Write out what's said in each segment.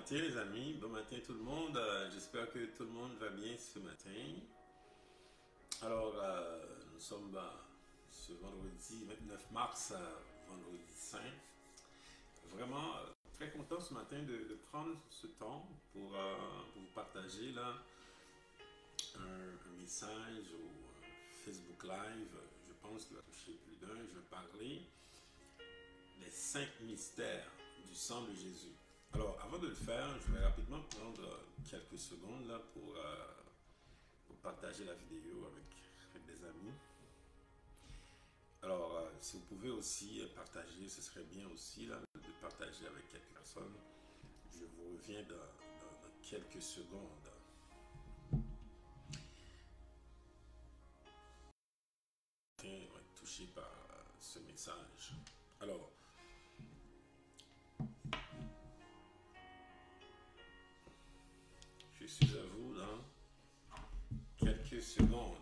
matin les amis, bon matin tout le monde. J'espère que tout le monde va bien ce matin. Alors, nous sommes ce vendredi 29 mars, vendredi saint. Vraiment très content ce matin de prendre ce temps pour vous partager là un message au Facebook Live. Je pense qu'il va toucher plus d'un. Je vais parler des 5 mystères du sang de Jésus. Alors, avant de le faire, je vais rapidement prendre quelques secondes là pour partager la vidéo avec des amis. Alors, si vous pouvez aussi partager, ce serait bien aussi là, de partager avec quelques personnes. Je vous reviens dans quelques secondes. On va être touché par ce message. Alors, je suis à vous dans quelques secondes.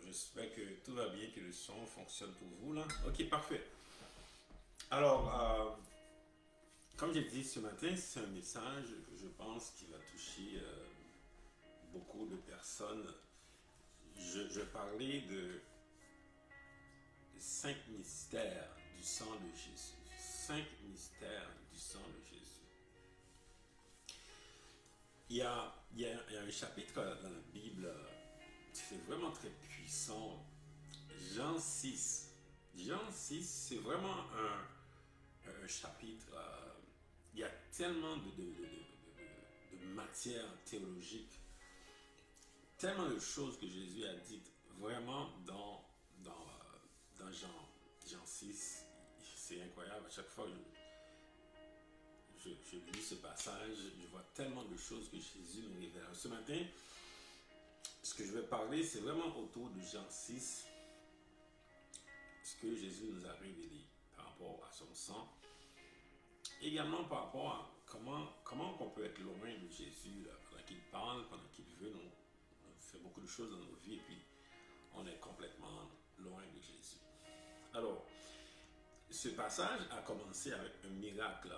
J'espère que tout va bien, que le son fonctionne pour vous là. Ok, parfait. Alors, comme j'ai dit ce matin, c'est un message que je pense qui va toucher beaucoup de personnes. Je parlais de 5 mystères du sang de Jésus. 5 mystères du sang de Jésus. Il y a un chapitre dans la Bible, c'est vraiment très puissant. Jean 6. Jean 6, c'est vraiment un chapitre. Il y a tellement de matière théologique, tellement de choses que Jésus a dites vraiment dans Jean 6. C'est incroyable. À chaque fois que je lis ce passage, je vois tellement de choses que Jésus nous révèle. Ce matin, ce que je vais parler, c'est vraiment autour de Jean 6, ce que Jésus nous a révélé par rapport à son sang. Également par rapport à comment on peut être loin de Jésus, là, pendant qu'il parle, pendant qu'il veut, on fait beaucoup de choses dans nos vies et puis on est complètement loin de Jésus. Alors, ce passage a commencé avec un miracle.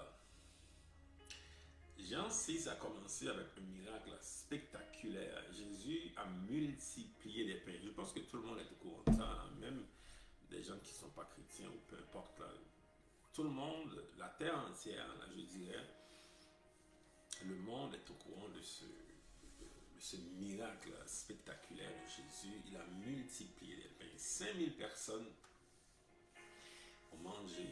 Jean 6 a commencé avec un miracle spectaculaire. Jésus a multiplié les pains. Je pense que tout le monde est au courant de ça, hein? Même des gens qui ne sont pas chrétiens ou peu importe. Là. Tout le monde, la terre entière, là, je dirais, le monde est au courant de ce miracle spectaculaire de Jésus. Il a multiplié les pains. 5000 personnes ont mangé.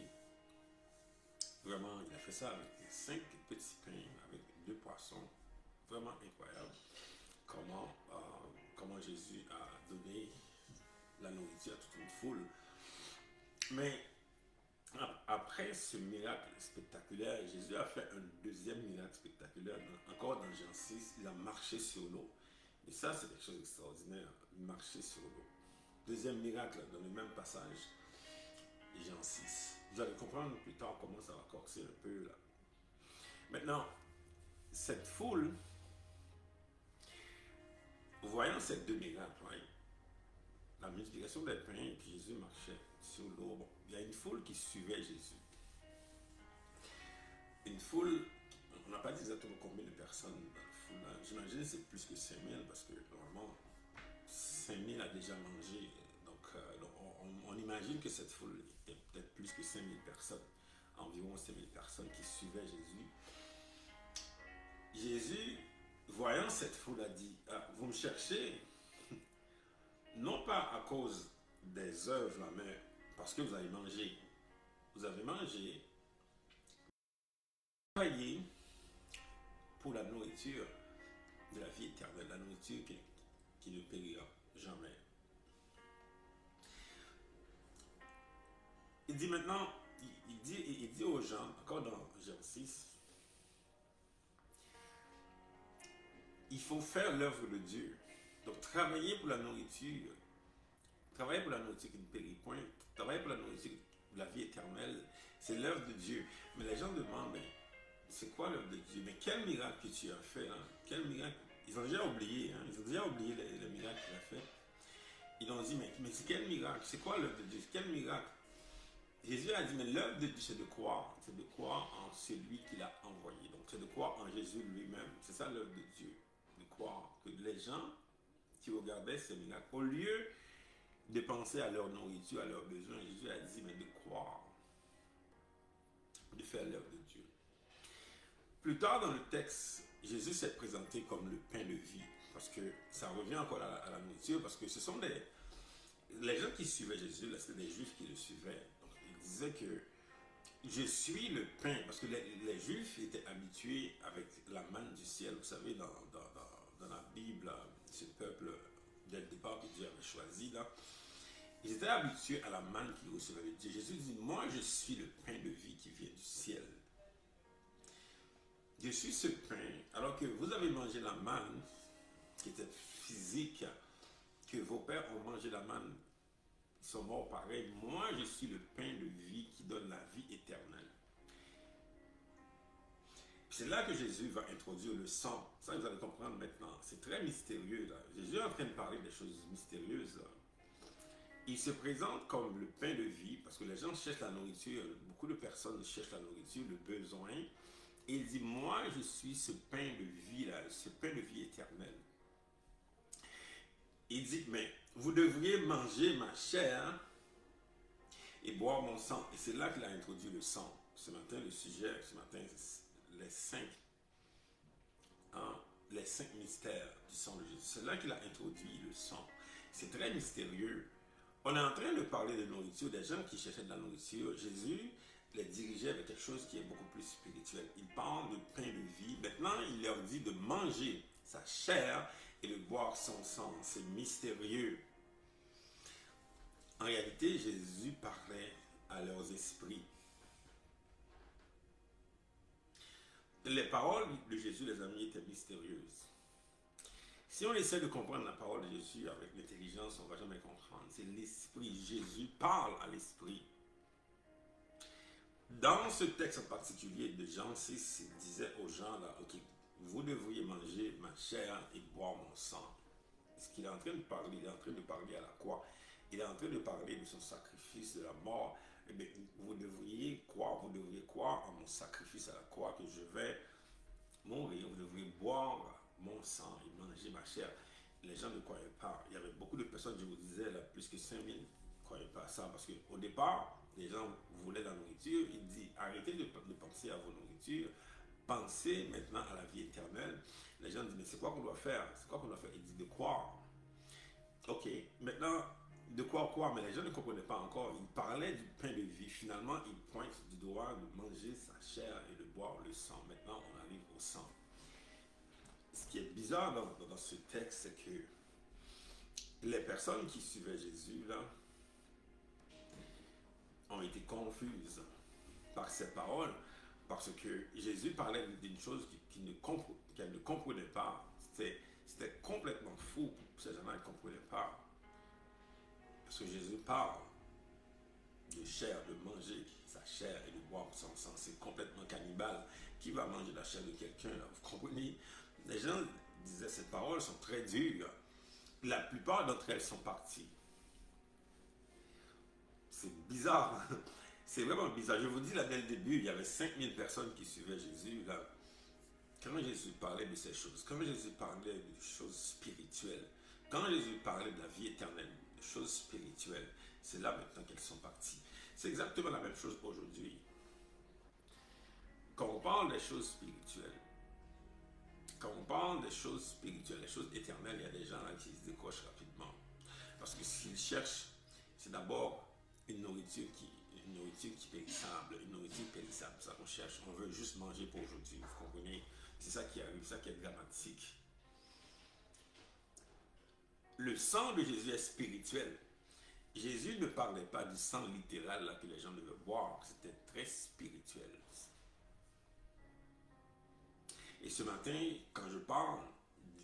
Vraiment, il a fait ça avec 5 petits pains, avec 2 poissons. Vraiment incroyable comment Jésus a donné la nourriture à toute une foule. Mais après ce miracle spectaculaire, Jésus a fait un deuxième miracle spectaculaire. Encore dans Jean 6, il a marché sur l'eau. Et ça, c'est quelque chose d'extraordinaire, marcher sur l'eau. Deuxième miracle dans le même passage, Jean 6. Vous allez comprendre plus tard comment ça va corser un peu là. Maintenant, cette foule, voyant ces deux miracles, ouais, la multiplication des pains et puis Jésus marchait sur l'eau, bon, il y a une foule qui suivait Jésus. Une foule, on n'a pas dit exactement combien de personnes dans la foule. J'imagine que c'est plus que 5000 parce que normalement 5000 a déjà mangé. Donc on imagine que cette foule était peut-être plus que 5000 personnes, environ 5000 personnes qui suivaient Jésus. Jésus, voyant cette foule, a dit, vous me cherchez, non pas à cause des œuvres, là, mais parce que vous avez mangé. Vous avez mangé, travaillé pour la nourriture de la vie éternelle, la nourriture qui ne périra jamais. Il dit maintenant, il dit aux gens, encore dans Jean 6, il faut faire l'œuvre de Dieu. Donc travailler pour la nourriture qui ne périt point, travailler pour la nourriture de la vie éternelle, c'est l'œuvre de Dieu. Mais les gens demandent, mais c'est quoi l'œuvre de Dieu? Mais quel miracle que tu as fait? Hein? Quel miracle? Ils ont déjà oublié, hein? Ils ont déjà oublié le miracle qu'il a fait. Ils ont dit, mais c'est quel miracle? C'est quoi l'œuvre de Dieu? Quel miracle? Jésus a dit, mais l'œuvre de Dieu, c'est de croire en celui qui l'a envoyé. Donc, c'est de croire en Jésus lui-même. C'est ça l'œuvre de Dieu. De croire que les gens qui regardaient ces miracles, au lieu de penser à leur nourriture, à leurs besoins, Jésus a dit, mais de croire, de faire l'œuvre de Dieu. Plus tard dans le texte, Jésus s'est présenté comme le pain de vie, parce que ça revient encore à la nourriture, parce que ce sont les gens qui suivaient Jésus, là, c'était des Juifs qui le suivaient. Donc, ils disaient que je suis le pain, parce que les Juifs étaient habitués avec la manne du ciel. Vous savez, dans la Bible, ce peuple, dès le départ, que Dieu avait choisi, là, ils étaient habitués à la manne qu'ils recevaient de Dieu. Jésus dit, moi, je suis le pain de vie qui vient du ciel. Je suis ce pain, alors que vous avez mangé la manne, qui était physique, que vos pères ont mangé la manne, ils sont morts pareil. Moi, je suis le pain de vie qui donne la vie éternelle. C'est là que Jésus va introduire le sang. Ça, vous allez comprendre maintenant. C'est très mystérieux, là. Jésus est en train de parler des choses mystérieuses, là. Il se présente comme le pain de vie, parce que les gens cherchent la nourriture. Beaucoup de personnes cherchent la nourriture, le besoin. Et il dit, moi, je suis ce pain de vie, là, ce pain de vie éternel. Il dit, mais vous devriez manger ma chair et boire mon sang. Et c'est là qu'il a introduit le sang. Ce matin, le sujet, les cinq mystères du sang de Jésus. C'est là qu'il a introduit le sang. C'est très mystérieux. On est en train de parler de nourriture, des gens qui cherchaient de la nourriture. Jésus les dirigeait vers quelque chose qui est beaucoup plus spirituel. Il parle de pain de vie. Maintenant, il leur dit de manger sa chair et de boire son sang. C'est mystérieux. En réalité, Jésus parlait à leurs esprits. Les paroles de Jésus, les amis, étaient mystérieuses. Si on essaie de comprendre la parole de Jésus avec l'intelligence, on ne va jamais comprendre. C'est l'esprit. Jésus parle à l'esprit. Dans ce texte en particulier de Jean 6, il disait aux gens, là, ok, vous devriez manger ma chair et boire mon sang. Ce qu'il est en train de parler, il est en train de parler à la croix. Il est en train de parler de son sacrifice, de la mort. Eh bien, vous devriez croire en mon sacrifice à la croix, que je vais mourir. Vous devriez boire mon sang et manger ma chair. Les gens ne croyaient pas. Il y avait beaucoup de personnes, je vous disais, là, plus que 5000 ne croyaient pas à ça. Parce qu'au départ, les gens voulaient la nourriture. Il dit, arrêtez de penser à vos nourritures. Pensez maintenant à la vie éternelle. Les gens disent, mais c'est quoi qu'on doit faire? C'est quoi qu'on doit faire? Il dit de croire. Ok, maintenant, de quoi croire? Mais les gens ne comprenaient pas encore. Il parlait du pain de vie. Finalement, il pointe du doigt de manger sa chair et de boire le sang. Maintenant, on arrive au sang. Ce qui est bizarre dans ce texte, c'est que les personnes qui suivaient Jésus, là, ont été confuses par ces paroles, parce que Jésus parlait d'une chose qu'elle ne comprenait pas. C'était complètement fou. Ces gens-là ne comprenaient pas. Parce que Jésus parle de chair, de manger sa chair et de boire son sang. C'est complètement cannibale. Qui va manger la chair de quelqu'un, là? Vous comprenez? Les gens disaient, ces paroles sont très dures. La plupart d'entre elles sont parties. C'est bizarre. C'est vraiment bizarre. Je vous dis là, dès le début, il y avait 5000 personnes qui suivaient Jésus. Là. Quand Jésus parlait de ces choses, quand Jésus parlait de choses spirituelles, quand Jésus parlait de la vie éternelle, de choses spirituelles, c'est là maintenant qu'elles sont parties. C'est exactement la même chose aujourd'hui. Quand on parle des choses spirituelles, les choses éternelles, il y a des gens là qui se décrochent rapidement. Parce que ce qu'ils cherchent, c'est d'abord une nourriture qui est périssable, une nourriture périssable, c'est ça qu'on cherche. On veut juste manger pour aujourd'hui, vous comprenez? C'est ça qui arrive, c'est ça qui est dramatique. Le sang de Jésus est spirituel. Jésus ne parlait pas du sang littéral là, que les gens devaient boire, c'était très spirituel. Et ce matin, quand je parle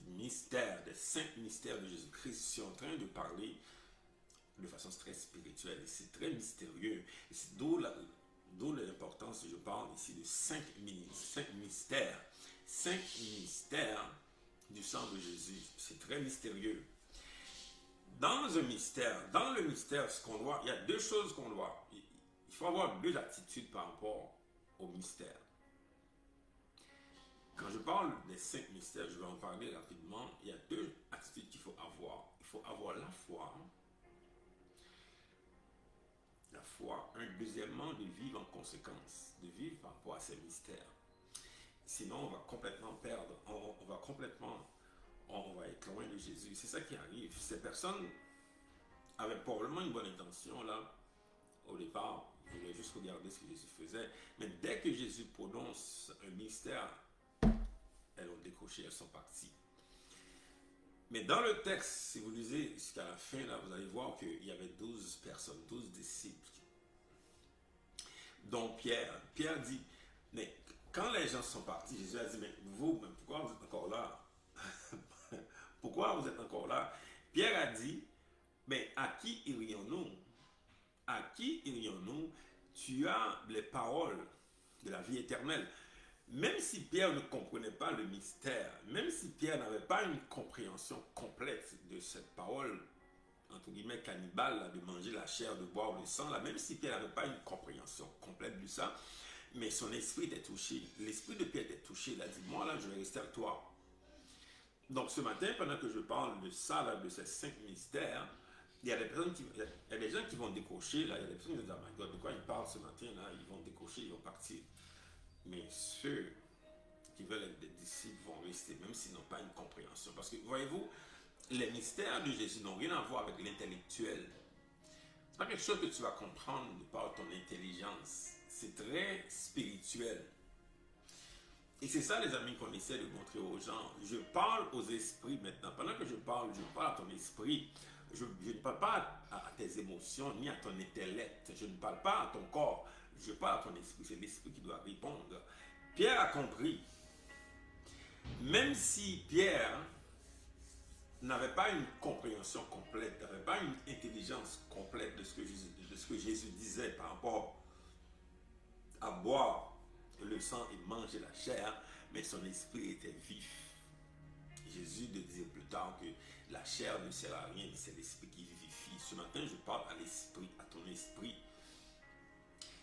du mystère, des 5 mystères de Jésus-Christ, je suis en train de parler de façon très spirituelle. Et c'est très mystérieux. Et c'est d'où l'importance, je parle ici de 5 mystères. 5 mystères du sang de Jésus. C'est très mystérieux. Dans le mystère, ce qu'on doit, il y a 2 choses qu'on doit. Il faut avoir deux attitudes par rapport au mystère. Quand je parle des 5 mystères, je vais en parler rapidement. Il y a deux attitudes qu'il faut avoir. Il faut avoir la foi, deuxièmement, de vivre en conséquence, de vivre par rapport à ces mystères. Sinon, on va complètement perdre, on va être loin de Jésus. C'est ça qui arrive. Ces personnes avaient probablement une bonne intention là. Au départ, ils voulaient juste regarder ce que Jésus faisait. Mais dès que Jésus prononce un mystère, elles ont décroché, elles sont parties. Mais dans le texte, si vous lisez jusqu'à la fin, là, vous allez voir qu'il y avait 12 personnes, 12 disciples, dont Pierre. Pierre dit, mais quand les gens sont partis, Jésus a dit, mais vous, pourquoi vous êtes encore là? Pourquoi vous êtes encore là? Pierre a dit, mais à qui irions-nous? À qui irions-nous? Tu as les paroles de la vie éternelle. Même si Pierre ne comprenait pas le mystère, même si Pierre n'avait pas une compréhension complète de cette parole, entre guillemets cannibale, là, de manger la chair, de boire le sang, là, même si Pierre n'avait pas une compréhension complète de ça, mais son esprit était touché. L'esprit de Pierre était touché. Il a dit, moi là, je vais rester avec toi. Donc ce matin, pendant que je parle de ça, là, de ces 5 mystères, il y a des personnes il y a des gens qui vont décrocher, là, il y a des personnes qui vont dire, oh my God, de quoi ils parlent ce matin, là, ils vont décrocher, ils vont partir. Mais ceux qui veulent être des disciples vont rester, même s'ils n'ont pas une compréhension. Parce que, voyez-vous, les mystères de Jésus n'ont rien à voir avec l'intellectuel. Ce n'est pas quelque chose que tu vas comprendre par ton intelligence. C'est très spirituel. Et c'est ça, les amis, qu'on essaie de montrer aux gens. Je parle aux esprits maintenant. Pendant que je parle à ton esprit. Je ne parle pas à tes émotions, ni à ton intellect. Je ne parle pas à ton corps. Je parle à ton esprit. C'est l'esprit qui doit répondre. Pierre a compris. Même si Pierre n'avait pas une compréhension complète, n'avait pas une intelligence complète de ce que Jésus disait par rapport à boire le sang et manger la chair, mais son esprit était vif. Jésus disait plus tard que la chair ne sert à rien, mais c'est l'esprit qui vivifie. Ce matin, je parle à l'esprit, à ton esprit.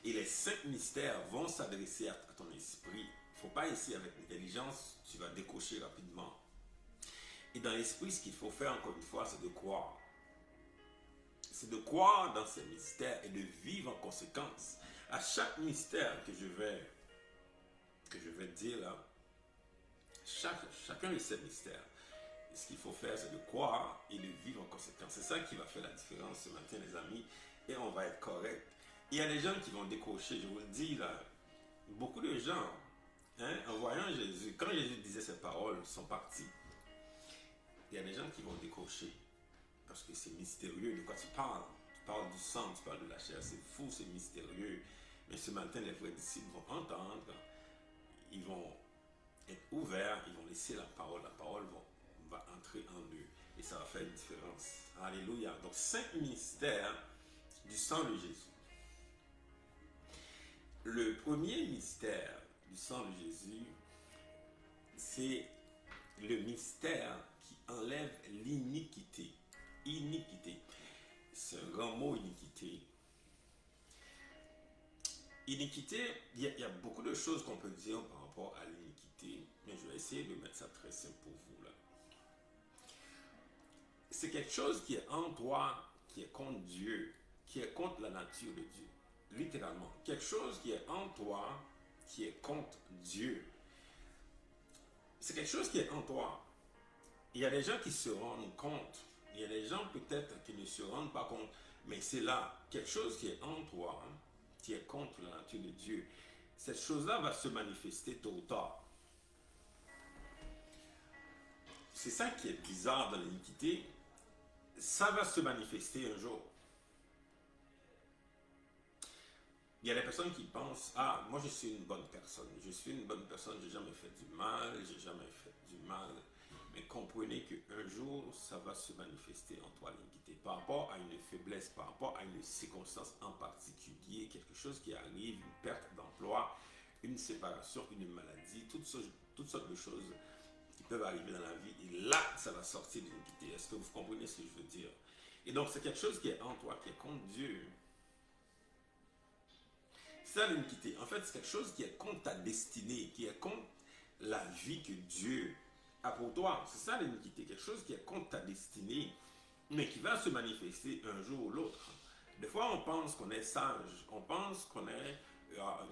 Et les 5 mystères vont s'adresser à ton esprit. Il ne faut pas essayer avec l'intelligence, tu vas décocher rapidement. Et dans l'esprit, ce qu'il faut faire encore une fois, c'est de croire. C'est de croire dans ces mystères et de vivre en conséquence. À chaque mystère que je vais dire là, chacun de ces mystères, ce qu'il faut faire, c'est de croire et de vivre en conséquence. C'est ça qui va faire la différence ce matin, les amis, et on va être correct. Il y a des gens qui vont décrocher, je vous le dis là, beaucoup de gens, en voyant Jésus, quand Jésus disait ces paroles, sont partis. Il y a des gens qui vont décrocher, parce que c'est mystérieux. De quoi tu parles? Tu parles du sang, tu parles de la chair, c'est fou, c'est mystérieux. Mais ce matin, les vrais disciples vont entendre, ils vont être ouverts, ils vont laisser la parole va entrer en eux, et ça va faire une différence. Alléluia. Donc 5 mystères du sang de Jésus. Le premier mystère du sang de Jésus, c'est le mystère qui enlève l'iniquité. Iniquité. C'est un grand mot, iniquité. Iniquité, il y a beaucoup de choses qu'on peut dire par rapport à l'iniquité, mais je vais essayer de mettre ça très simple pour vous là. C'est quelque chose qui est en toi, qui est contre Dieu, qui est contre la nature de Dieu. Littéralement. Quelque chose qui est en toi, qui est contre Dieu. C'est quelque chose qui est en toi. Il y a des gens qui se rendent compte. Il y a des gens peut-être qui ne se rendent pas compte. Mais c'est là, quelque chose qui est en toi, qui est contre la nature de Dieu. Cette chose-là va se manifester tôt ou tard. C'est ça qui est bizarre dans l'iniquité. Ça va se manifester un jour. Il y a des personnes qui pensent, ah, moi je suis une bonne personne, j'ai jamais fait du mal, Mais comprenez qu'un jour, ça va se manifester en toi l'iniquité. Par rapport à une faiblesse, par rapport à une circonstance en particulier, quelque chose qui arrive, une perte d'emploi, une séparation, une maladie, toutes sortes de choses qui peuvent arriver dans la vie. Et là, ça va sortir de l'iniquité. Est-ce que vous comprenez ce que je veux dire? Et donc, c'est quelque chose qui est en toi, qui est contre Dieu. C'est ça l'iniquité. En fait, c'est quelque chose qui est contre ta destinée, qui est contre la vie que Dieu a pour toi. C'est ça l'iniquité. Quelque chose qui est contre ta destinée, mais qui va se manifester un jour ou l'autre. Des fois, on pense qu'on est sage, on pense qu'on est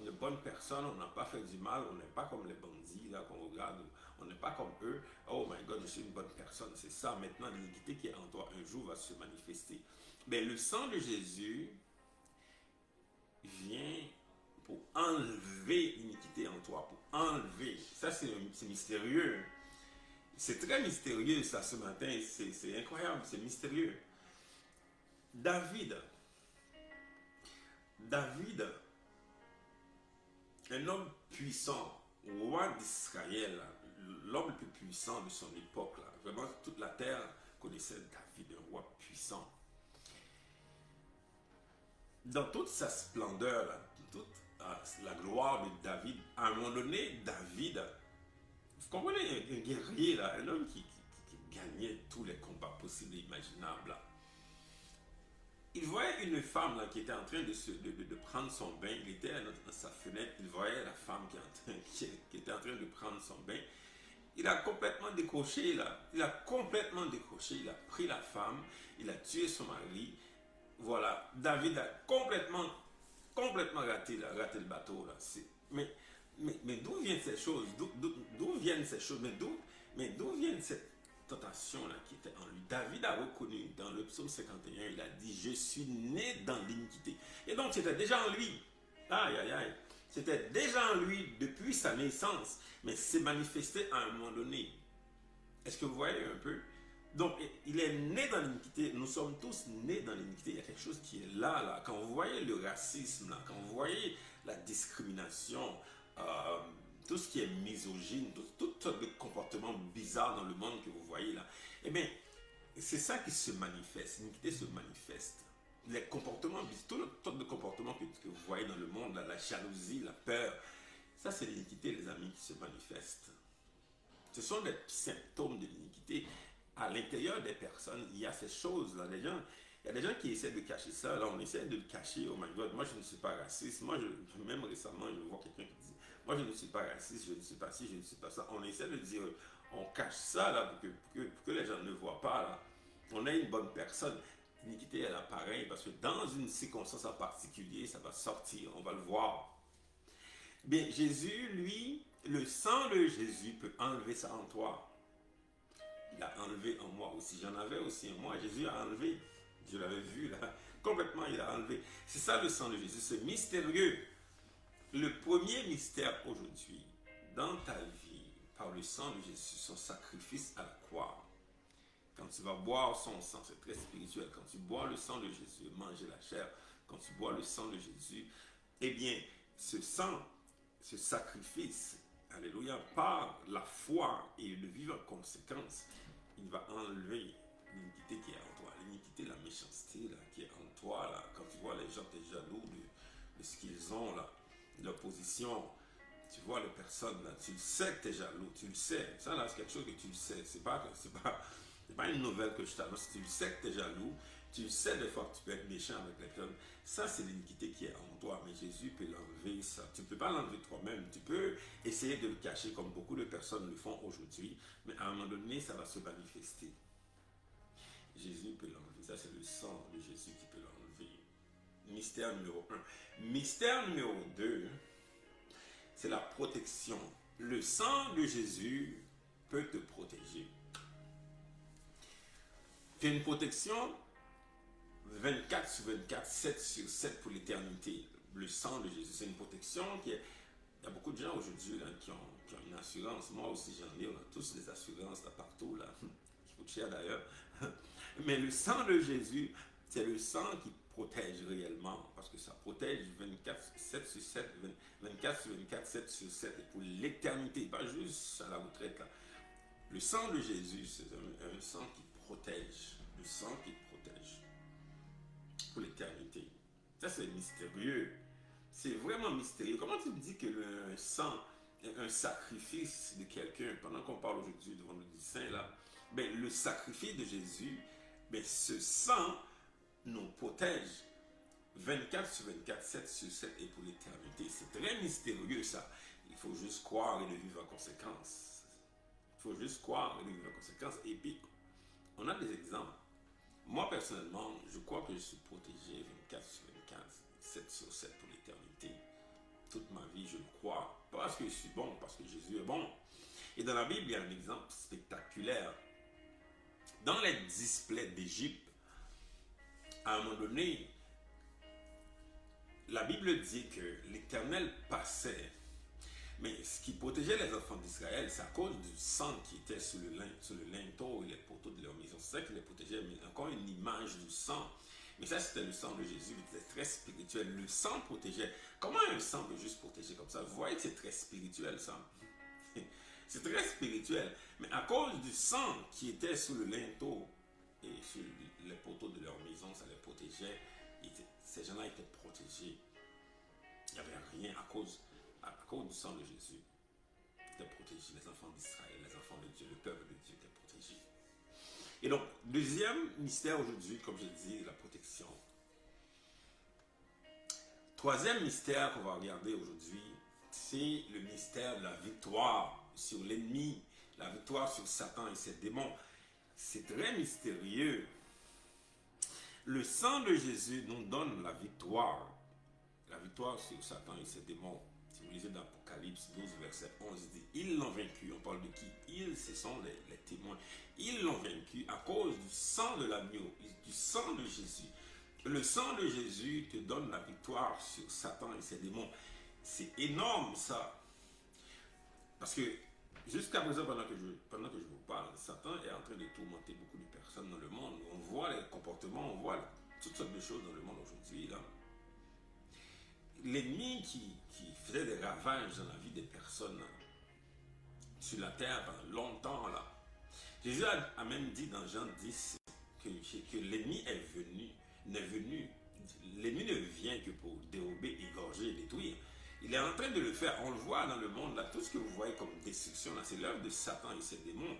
une bonne personne, on n'a pas fait du mal, on n'est pas comme les bandits là qu'on regarde, on n'est pas comme eux. Oh my God, je suis une bonne personne. C'est ça maintenant, l'iniquité qui est en toi un jour va se manifester. Mais le sang de Jésus vient pour enlever l'iniquité en toi, pour enlever. Ça, c'est mystérieux. C'est très mystérieux ça ce matin, c'est incroyable, c'est mystérieux. David, un homme puissant, roi d'Israël, l'homme le plus puissant de son époque, là. Vraiment toute la terre connaissait David, un roi puissant. Dans toute sa splendeur, là, toute la gloire de David, à un moment donné, David, vous comprenez, un guerrier, là, un homme qui gagnait tous les combats possibles et imaginables, là. Il voyait une femme là, qui était en train de prendre son bain. Il était dans sa fenêtre, il voyait la femme qui était en train de prendre son bain. Il a complètement décroché là. Il a complètement décroché. Il a pris la femme, il a tué son mari. Voilà, David a complètement raté le bateau là. Mais d'où viennent ces choses? D'où viennent ces choses? Mais d'où viennent cette tentation là qui était en lui? David a reconnu dans le psaume 51, il a dit: je suis né dans l'iniquité. Et donc c'était déjà en lui. Aïe aïe aïe. C'était déjà en lui depuis sa naissance, mais c'est manifesté à un moment donné. Est-ce que vous voyez un peu? Donc il est né dans l'iniquité. Nous sommes tous nés dans l'iniquité. Il y a quelque chose qui est là. Quand vous voyez le racisme là, quand vous voyez la discrimination, tout ce qui est misogyne, toutes sortes de comportements bizarres dans le monde que vous voyez là, eh bien, c'est ça qui se manifeste. L'iniquité se manifeste. Les comportements, toutes sortes de comportements que vous voyez dans le monde, là, la jalousie, la peur, ça c'est l'iniquité, les amis, qui se manifeste. Ce sont des symptômes de l'iniquité. À l'intérieur des personnes, il y a ces choses-là. Il y a des gens qui essaient de cacher ça. Là, on essaie de le cacher. Oh my God, moi je ne suis pas raciste. Même récemment, je vois quelqu'un qui dit: moi je ne suis pas raciste, je ne suis pas ci, je ne suis pas ça. On essaie de dire, on cache ça là pour que les gens ne voient pas là. On est une bonne personne. L'iniquité elle apparaît parce que dans une circonstance en particulier, ça va sortir, on va le voir. Bien, Jésus, lui, le sang de Jésus peut enlever ça en toi. Il a enlevé en moi aussi. J'en avais aussi en moi. Jésus a enlevé. Je l'avais vu là. Complètement, il a enlevé. C'est ça le sang de Jésus. C'est mystérieux. Le premier mystère aujourd'hui, dans ta vie, par le sang de Jésus, son sacrifice à la croix. Quand tu vas boire son sang, c'est très spirituel. Quand tu bois le sang de Jésus, manger la chair, quand tu bois le sang de Jésus, eh bien, ce sang, ce sacrifice, alléluia, par la foi et le vivre en conséquence, il va enlever l'iniquité qui est en toi, l'iniquité, la méchanceté là, qui est en toi. Là, quand tu vois les gens, tu es jaloux de ce qu'ils ont, là, de leur position. Tu vois les personnes, là, tu le sais que tu es jaloux, tu le sais. Ça, là, c'est quelque chose que tu le sais. C'est pas une nouvelle que je t'annonce. Tu le sais que tu es jaloux, tu le sais des fois que tu peux être méchant avec les personnes. Ça, c'est l'iniquité qui est en toi, mais Jésus peut l'enlever, ça. Tu ne peux pas l'enlever toi-même. Tu peux essayer de le cacher comme beaucoup de personnes le font aujourd'hui, mais à un moment donné, ça va se manifester. Jésus peut l'enlever. Ça, c'est le sang de Jésus qui peut l'enlever. Mystère numéro 1. Mystère numéro 2, c'est la protection. Le sang de Jésus peut te protéger. C'est une protection 24 sur 24, 7 sur 7 pour l'éternité. Le sang de Jésus, c'est une protection qui est... Il y a beaucoup de gens aujourd'hui là, qui ont une assurance. Moi aussi j'en ai, on a tous des assurances là, partout, là, qui coûtent cher d'ailleurs. Mais le sang de Jésus, c'est le sang qui protège réellement, parce que ça protège 7 sur 7, 24 sur 24, 7 sur 7, et pour l'éternité, pas juste à la retraite. Là. Le sang de Jésus, c'est un sang qui protège, le sang qui protège pour l'éternité. Ça, c'est mystérieux. C'est vraiment mystérieux. Comment tu me dis que le sang est un sacrifice de quelqu'un, pendant qu'on parle aujourd'hui de Vendredi Saint, là, ben, le sacrifice de Jésus, ben, ce sang nous protège 24 sur 24, 7 sur 7 et pour l'éternité. C'est très mystérieux ça. Il faut juste croire et le vivre en conséquence. Il faut juste croire et le vivre en conséquence. Et puis, on a des exemples. Moi, personnellement, je crois que je suis protégé 24 sur 24, 7 sur 7 pour l'éternité. Toute ma vie, je le crois. Pas parce que je suis bon, parce que Jésus est bon. Et dans la Bible, il y a un exemple spectaculaire. Dans les 10 plaies d'Égypte, à un moment donné, la Bible dit que l'Éternel passait. Mais ce qui protégeait les enfants d'Israël, c'est à cause du sang qui était sur le linteau et les poteaux de leur maison. C'est ça qui les protégeait, mais encore une image du sang. Mais ça, c'était le sang de Jésus, c'était très spirituel. Le sang protégeait. Comment un sang peut juste protéger comme ça? Vous voyez que c'est très spirituel, ça. C'est très spirituel. Mais à cause du sang qui était sur le linteau et sur les poteaux de leur maison, ça les protégeait. Ces gens-là étaient protégés. Il n'y avait rien à cause du sang de Jésus. Ils étaient protégés. Les enfants d'Israël, les enfants de Dieu, le peuple de Dieu étaient protégés. Et donc, deuxième mystère aujourd'hui, comme je dis, la protection. Troisième mystère qu'on va regarder aujourd'hui, c'est le mystère de la victoire sur l'ennemi, la victoire sur Satan et ses démons. C'est très mystérieux. Le sang de Jésus nous donne la victoire sur Satan et ses démons. Si vous lisez dans Apocalypse 12, verset 11, il dit, ils l'ont vaincu. On parle de qui? Ils, ce sont les témoins. Ils l'ont vaincu à cause du sang de l'agneau, du sang de Jésus. Le sang de Jésus te donne la victoire sur Satan et ses démons. C'est énorme ça. Parce que jusqu'à présent, pendant que je vous parle, Satan est en train de tourmenter beaucoup de personnes dans le monde. On voit les comportements, on voit toutes sortes de choses dans le monde aujourd'hui. L'ennemi qui faisait des ravages dans la vie des personnes sur la terre pendant longtemps, là. Jésus a même dit dans Jean 10 que l'ennemi est venu, l'ennemi ne vient que pour dérober, égorger, détruire. Il est en train de le faire, on le voit dans le monde, là, tout ce que vous voyez comme destruction, là, c'est l'œuvre de Satan et ses démons.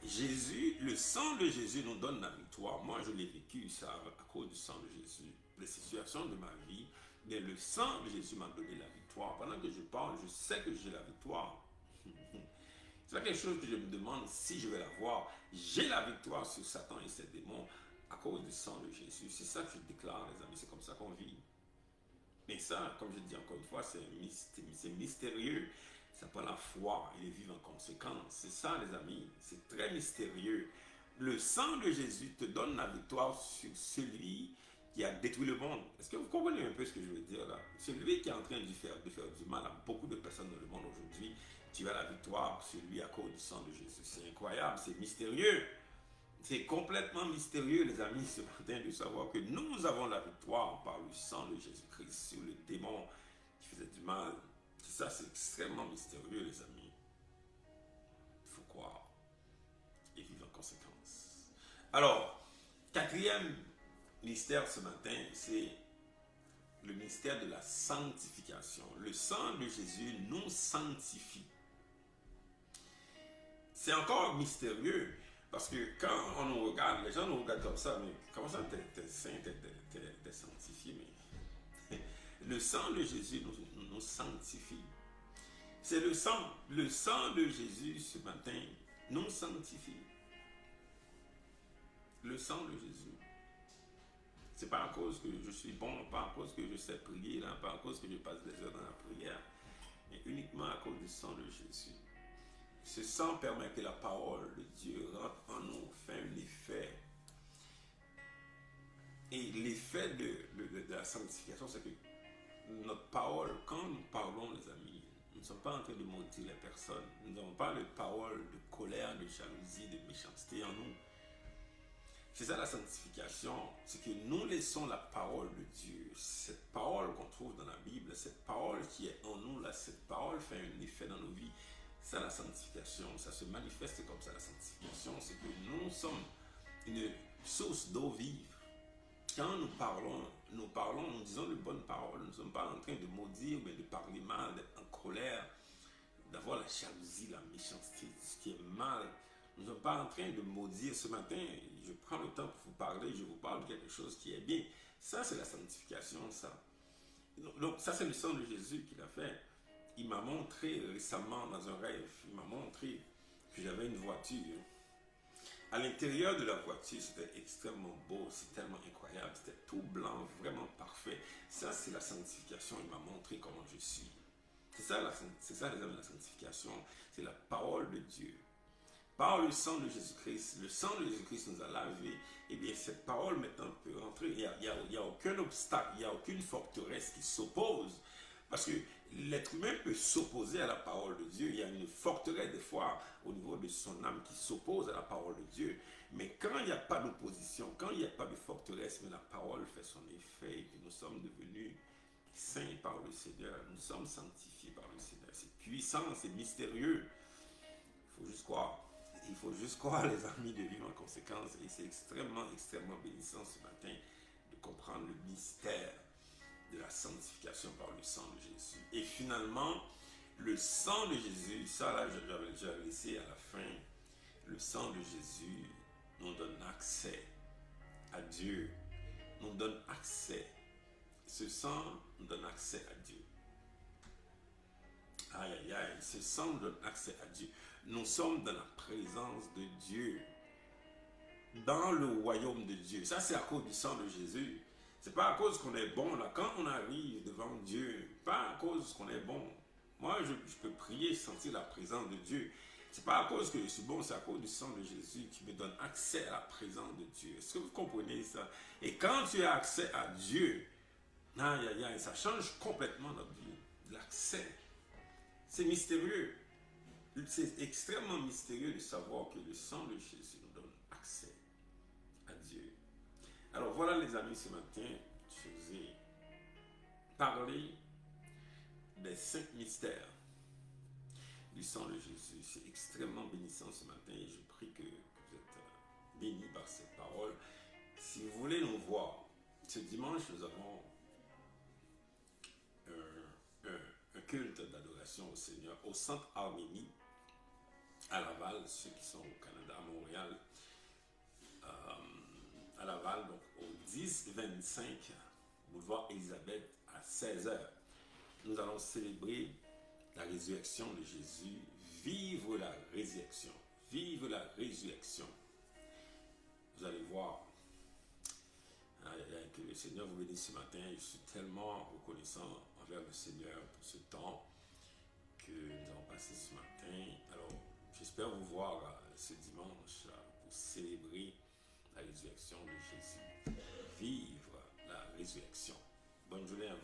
Jésus, le sang de Jésus nous donne la victoire. Moi, je l'ai vécu, ça, à cause du sang de Jésus. Les situations de ma vie, mais le sang de Jésus m'a donné la victoire. Pendant que je parle, je sais que j'ai la victoire. C'est pas quelque chose que je me demande si je vais l'avoir. J'ai la victoire sur Satan et ses démons à cause du sang de Jésus. C'est ça que je déclare, les amis. C'est comme ça qu'on vit. Mais ça, comme je dis encore une fois, c'est mystérieux. Ça prend la foi et les vivre en conséquence. C'est ça, les amis. C'est très mystérieux. Le sang de Jésus te donne la victoire sur celui qui a détruit le monde. Est-ce que vous comprenez un peu ce que je veux dire là? Celui qui est en train de faire du mal à beaucoup de personnes dans le monde aujourd'hui, tu as la victoire sur lui à cause du sang de Jésus. C'est incroyable, c'est mystérieux. C'est complètement mystérieux, les amis, ce matin, de savoir que nous avons la victoire par le sang de Jésus-Christ sur le démon qui faisait du mal. Ça, c'est extrêmement mystérieux, les amis. Il faut croire et vivre en conséquence. Alors, quatrième mystère ce matin, c'est le mystère de la sanctification. Le sang de Jésus nous sanctifie. C'est encore mystérieux. Parce que quand on nous regarde, les gens nous regardent comme ça, mais comment ça t'es saint, t'es sanctifié, mais le sang de Jésus nous sanctifie. C'est le sang de Jésus ce matin nous sanctifie. Le sang de Jésus. C'est pas à cause que je suis bon, pas à cause que je sais prier, là, pas à cause que je passe des heures dans la prière, mais uniquement à cause du sang de Jésus. Ce sang permet que la parole de Dieu rentre en nous, fait un effet. Et l'effet de la sanctification, c'est que notre parole, quand nous parlons, les amis, nous ne sommes pas en train de maudire les personnes. Nous n'avons pas de parole de colère, de jalousie, de méchanceté en nous. C'est ça la sanctification, c'est que nous laissons la parole de Dieu, cette parole qu'on trouve dans la Bible, cette parole qui est en nous, là, cette parole fait un effet dans nos vies. Ça, la sanctification, ça se manifeste comme ça. La sanctification, c'est que nous sommes une source d'eau vive. Quand nous parlons, nous disons de bonnes paroles. Nous ne sommes pas en train de maudire, mais de parler mal, d'être en colère, d'avoir la jalousie, la méchanceté, ce qui est mal. Nous ne sommes pas en train de maudire. Ce matin, je prends le temps pour vous parler, je vous parle de quelque chose qui est bien. Ça, c'est la sanctification, ça. Donc, ça, c'est le sang de Jésus qu'il a fait. Il m'a montré récemment dans un rêve, il m'a montré que j'avais une voiture. À l'intérieur de la voiture, c'était extrêmement beau, c'est tellement incroyable, c'était tout blanc, vraiment parfait. Ça, c'est la sanctification. Il m'a montré comment je suis. C'est ça, les amis, la sanctification. C'est la parole de Dieu. Par le sang de Jésus-Christ, le sang de Jésus-Christ nous a lavés. Et bien, cette parole maintenant peut rentrer. Il n'y a aucun obstacle, il n'y a aucune forteresse qui s'oppose. Parce que l'être humain peut s'opposer à la parole de Dieu. Il y a une forteresse des fois au niveau de son âme qui s'oppose à la parole de Dieu. Mais quand il n'y a pas d'opposition, quand il n'y a pas de forteresse, mais la parole fait son effet et que nous sommes devenus saints par le Seigneur, nous sommes sanctifiés par le Seigneur. C'est puissant, c'est mystérieux. Il faut juste croire. Il faut juste croire, les amis, de vivre en conséquence. Et c'est extrêmement, extrêmement bénissant ce matin de comprendre le mystère de la sanctification par le sang de Jésus. Et finalement, le sang de Jésus, ça là, j'avais laissé à la fin, le sang de Jésus nous donne accès à Dieu, nous donne accès. Ce sang nous donne accès à Dieu. Aïe, aïe, aïe, ce sang nous donne accès à Dieu. Nous sommes dans la présence de Dieu, dans le royaume de Dieu. Ça, c'est à cause du sang de Jésus. C'est pas à cause qu'on est bon, là. Quand on arrive devant Dieu, pas à cause qu'on est bon. Moi, je peux prier, sentir la présence de Dieu. C'est pas à cause que je suis bon, c'est à cause du sang de Jésus qui me donne accès à la présence de Dieu. Est-ce que vous comprenez ça? Et quand tu as accès à Dieu, aïe, aïe, aïe, ça change complètement notre vie. L'accès. C'est mystérieux. C'est extrêmement mystérieux de savoir que le sang de Jésus nous donne accès à Dieu. Alors voilà les amis, ce matin, je vous ai parlé des 5 mystères du sang de Jésus. C'est extrêmement bénissant ce matin et je prie que vous êtes bénis par cette parole. Si vous voulez nous voir, ce dimanche, nous avons un culte d'adoration au Seigneur au Centre Arménie à Laval, ceux qui sont au Canada, à Montréal, à Laval, donc au 10-25 boulevard Élisabeth à 16h. Nous allons célébrer la résurrection de Jésus. Vivre la résurrection. Vivre la résurrection. Vous allez voir. Que le Seigneur vous bénisse ce matin. Je suis tellement reconnaissant envers le Seigneur pour ce temps que nous avons passé ce matin. Alors, j'espère vous voir ce dimanche pour célébrer la résurrection de Jésus. Vivre la résurrection. Bonne journée à vous.